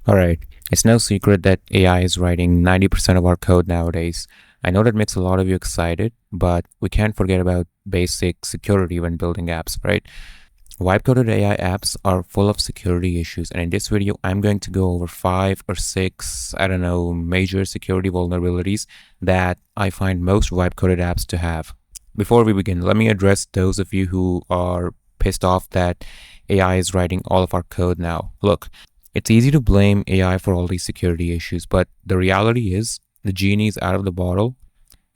All right. It's no secret that AI is writing 90% of our code nowadays. I know that makes a lot of you excited, but we can't forget about basic security when building apps, right? Vibe coded AI apps are full of security issues, and in this video, I'm going to go over 5 or 6, I don't know, major security vulnerabilities that I find most vibe coded apps to have. Before we begin, let me address those of you who are pissed off that AI is writing all of our code now. Look, it's easy to blame AI for all these security issues, but the reality is the genie is out of the bottle.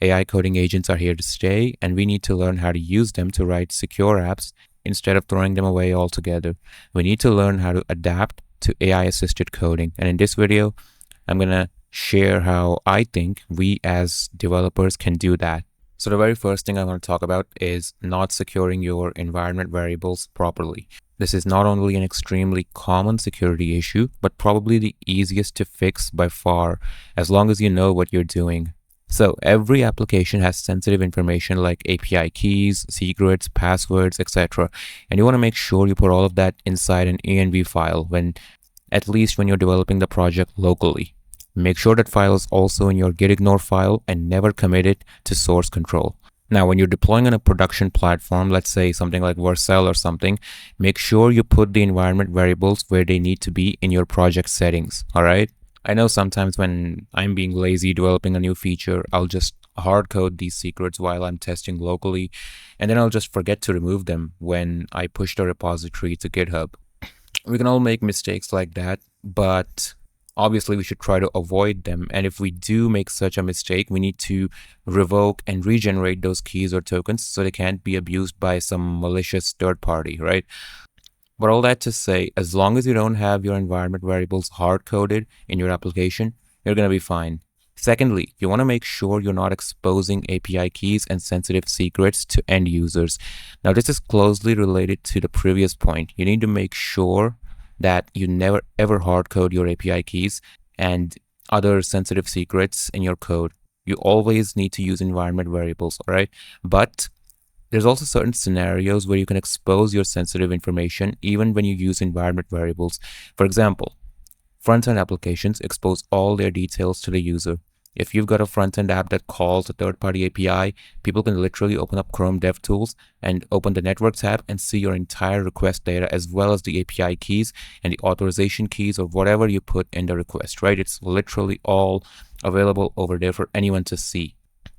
AI coding agents are here to stay, and we need to learn how to use them to write secure apps instead of throwing them away altogether. We need to learn how to adapt to AI assisted coding. And in this video, I'm going to share how I think we as developers can do that. So the very first thing I want to talk about is not securing your environment variables properly. This is not only an extremely common security issue, but probably the easiest to fix by far, as long as you know what you're doing. So every application has sensitive information like API keys, secrets, passwords, etc. And you want to make sure you put all of that inside an env file at least when you're developing the project locally. Make sure that file is also in your gitignore file and never commit it to source control. Now, when you're deploying on a production platform, let's say something like Vercel or something, make sure you put the environment variables where they need to be in your project settings, all right? I know sometimes when I'm being lazy developing a new feature, I'll just hard code these secrets while I'm testing locally, and then I'll just forget to remove them when I push the repository to GitHub. We can all make mistakes like that, but obviously we should try to avoid them. And if we do make such a mistake, we need to revoke and regenerate those keys or tokens so they can't be abused by some malicious third party, right? But all that to say, as long as you don't have your environment variables hard coded in your application, you're going to be fine. Secondly, you want to make sure you're not exposing API keys and sensitive secrets to end users. Now, this is closely related to the previous point. You need to make sure that you never ever hard code your API keys and other sensitive secrets in your code. You always need to use environment variables, all right? But there's also certain scenarios where you can expose your sensitive information even when you use environment variables. For example, front-end applications expose all their details to the user. If you've got a front-end app that calls a third-party API, people can literally open up Chrome DevTools and open the network tab and see your entire request data as well as the API keys and the authorization keys or whatever you put in the request, right? It's literally all available over there for anyone to see.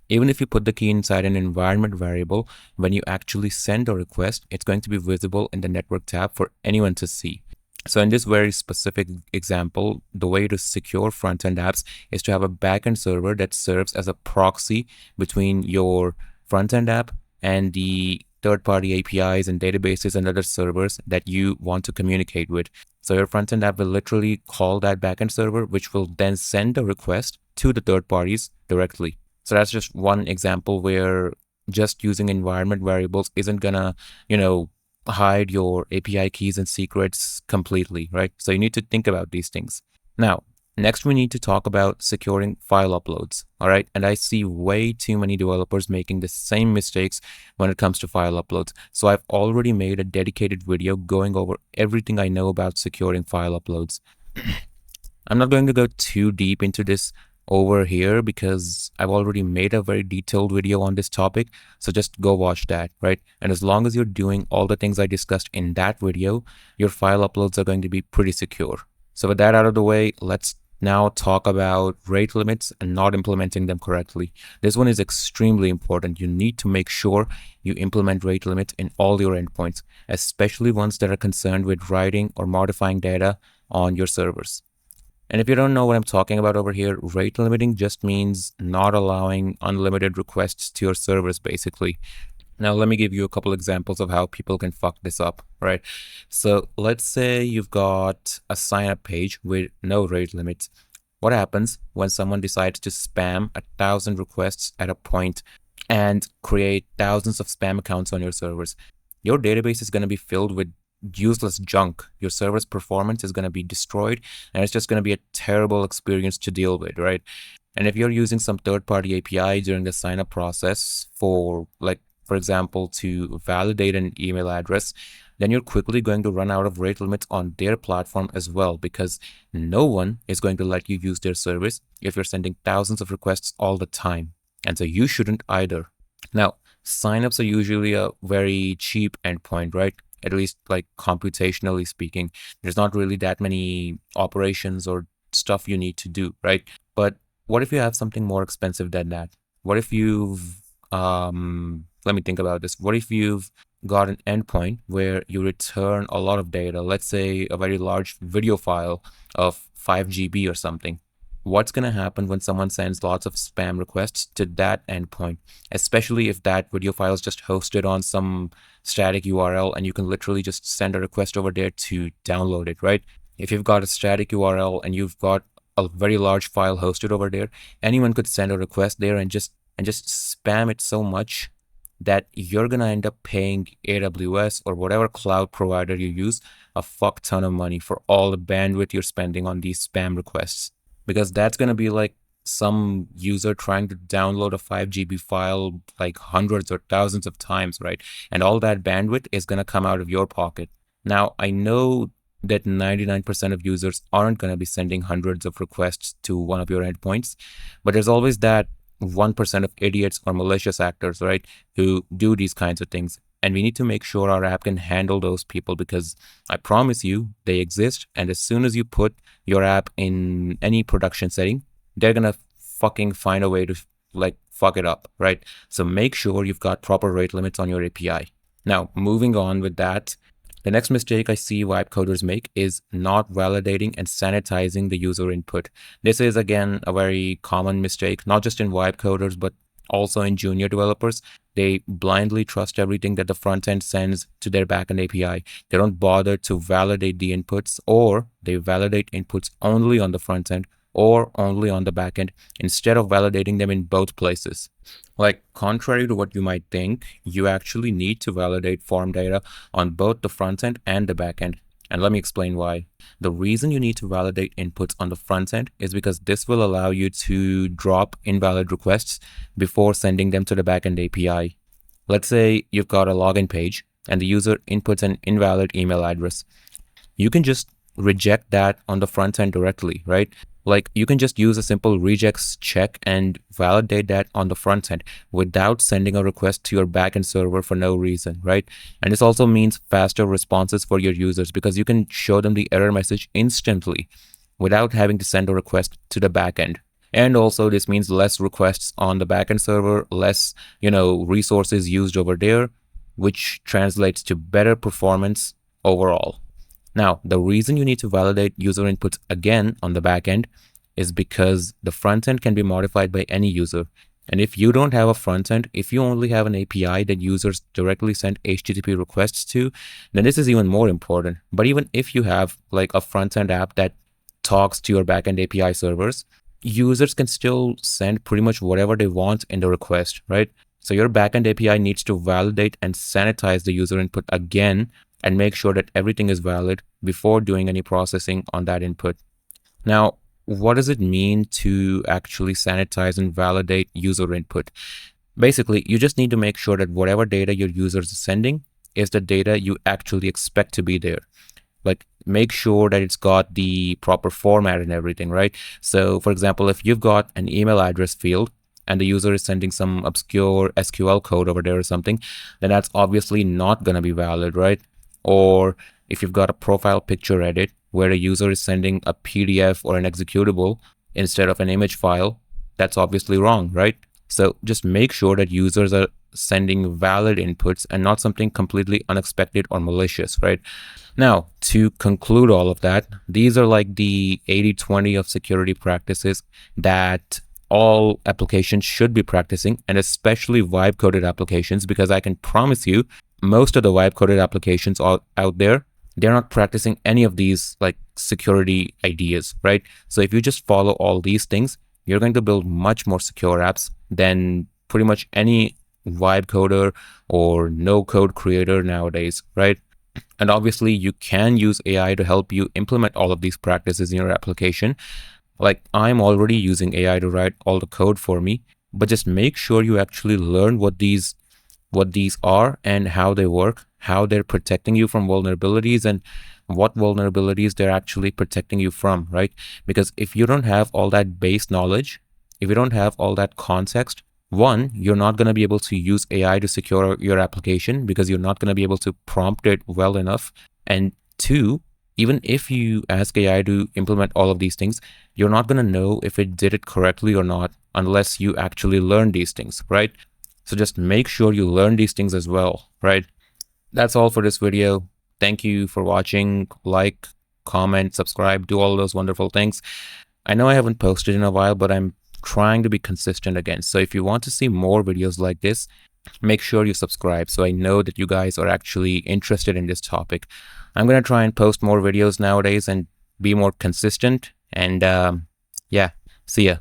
Even if you put the key inside an environment variable, when you actually send a request, it's going to be visible in the network tab for anyone to see. So in this very specific example, the way to secure front-end apps is to have a backend server that serves as a proxy between your front-end app and the third-party APIs and databases and other servers that you want to communicate with. So your front-end app will literally call that backend server, which will then send a request to the third parties directly. So that's just one example where just using environment variables isn't gonna, hide your API keys and secrets completely, right? So you need to think about these things. Now, next we need to talk about securing file uploads, all right? And I see way too many developers making the same mistakes when it comes to file uploads. So I've already made a dedicated video going over everything I know about securing file uploads. I'm not going to go too deep into this over here because I've already made a very detailed video on this topic, so just go watch that, right? And as long as you're doing all the things I discussed in that video, your file uploads are going to be pretty secure. So with that out of the way, let's now talk about rate limits and not implementing them correctly. This one is extremely important. You need to make sure you implement rate limits in all your endpoints, especially ones that are concerned with writing or modifying data on your servers. And if you don't know what I'm talking about over here, rate limiting just means not allowing unlimited requests to your servers, basically. Now, let me give you a couple examples of how people can fuck this up, right? So let's say you've got a sign-up page with no rate limits. What happens when someone decides to spam 1,000 requests at a point and create thousands of spam accounts on your servers? Your database is going to be filled with useless junk. Your server's performance is going to be destroyed, and it's just going to be a terrible experience to deal with, right? And if you're using some third-party API during the sign-up process for example, to validate an email address, then you're quickly going to run out of rate limits on their platform as well, because no one is going to let you use their service if you're sending thousands of requests all the time. And so you shouldn't either. Now, signups are usually a very cheap endpoint, right? At least like computationally speaking, there's not really that many operations or stuff you need to do, right? But what if you have something more expensive than that? What if you've, let me think about this. What if you've got an endpoint where you return a lot of data, let's say a very large video file of 5 GB or something? What's going to happen when someone sends lots of spam requests to that endpoint, especially if that video file is just hosted on some static URL and you can literally just send a request over there to download it, right? If you've got a static URL and you've got a very large file hosted over there, anyone could send a request there and just spam it so much that you're going to end up paying AWS or whatever cloud provider you use a fuck ton of money for all the bandwidth you're spending on these spam requests. Because that's going to be like some user trying to download a 5 GB file like hundreds or thousands of times, right? And all that bandwidth is going to come out of your pocket. Now, I know that 99% of users aren't going to be sending hundreds of requests to one of your endpoints, but there's always that 1% of idiots or malicious actors, right, who do these kinds of things. And we need to make sure our app can handle those people, because I promise you they exist. And as soon as you put your app in any production setting, they're going to fucking find a way to like fuck it up, right? So make sure you've got proper rate limits on your API. Now, moving on with that, the next mistake I see vibe coders make is not validating and sanitizing the user input. This is, again, a very common mistake, not just in vibe coders, but also in junior developers. They blindly trust everything that the front end sends to their backend API. They don't bother to validate the inputs, or they validate inputs only on the front end or only on the backend instead of validating them in both places. Like, contrary to what you might think, you actually need to validate form data on both the front end and the back end. And let me explain why. The reason you need to validate inputs on the front end is because this will allow you to drop invalid requests before sending them to the backend API. Let's say you've got a login page and the user inputs an invalid email address. You can just reject that on the front end directly, right? Like, you can just use a simple regex check and validate that on the front end without sending a request to your backend server for no reason, right? And this also means faster responses for your users, because you can show them the error message instantly without having to send a request to the backend. And also this means less requests on the backend server, less, resources used over there, which translates to better performance overall. Now, the reason you need to validate user inputs again on the backend is because the front end can be modified by any user. And if you don't have a front end, if you only have an API that users directly send HTTP requests to, then this is even more important. But even if you have like a front end app that talks to your backend API servers, users can still send pretty much whatever they want in the request, right? So your backend API needs to validate and sanitize the user input again and make sure that everything is valid before doing any processing on that input. Now, what does it mean to actually sanitize and validate user input? Basically, you just need to make sure that whatever data your users are sending is the data you actually expect to be there. Like, make sure that it's got the proper format and everything, right? So, for example, if you've got an email address field and the user is sending some obscure SQL code over there or something, then that's obviously not going to be valid, right? Or if you've got a profile picture edit where a user is sending a PDF or an executable instead of an image file, that's obviously wrong, right? So just make sure that users are sending valid inputs and not something completely unexpected or malicious, right? Now, to conclude all of that, these are like the 80-20 of security practices that all applications should be practicing, and especially vibe coded applications, because I can promise you most of the vibe coded applications out there, they're not practicing any of these like security ideas, right? So if you just follow all these things, you're going to build much more secure apps than pretty much any vibe coder or no code creator nowadays, right? And obviously you can use AI to help you implement all of these practices in your application. Like, I'm already using AI to write all the code for me, but just make sure you actually learn what these what these are and how they work, how they're protecting you from vulnerabilities, and what vulnerabilities they're actually protecting you from, right? Because if you don't have all that base knowledge, if you don't have all that context, one, you're not going to be able to use AI to secure your application because you're not going to be able to prompt it well enough. And two, even if you ask AI to implement all of these things, you're not going to know if it did it correctly or not unless you actually learn these things, right? So just make sure you learn these things as well, right? That's all for this video. Thank you for watching. Like, comment, subscribe, do all those wonderful things. I know I haven't posted in a while, but I'm trying to be consistent again. So if you want to see more videos like this, make sure you subscribe so I know that you guys are actually interested in this topic. I'm going to try and post more videos nowadays and be more consistent. And yeah, see ya.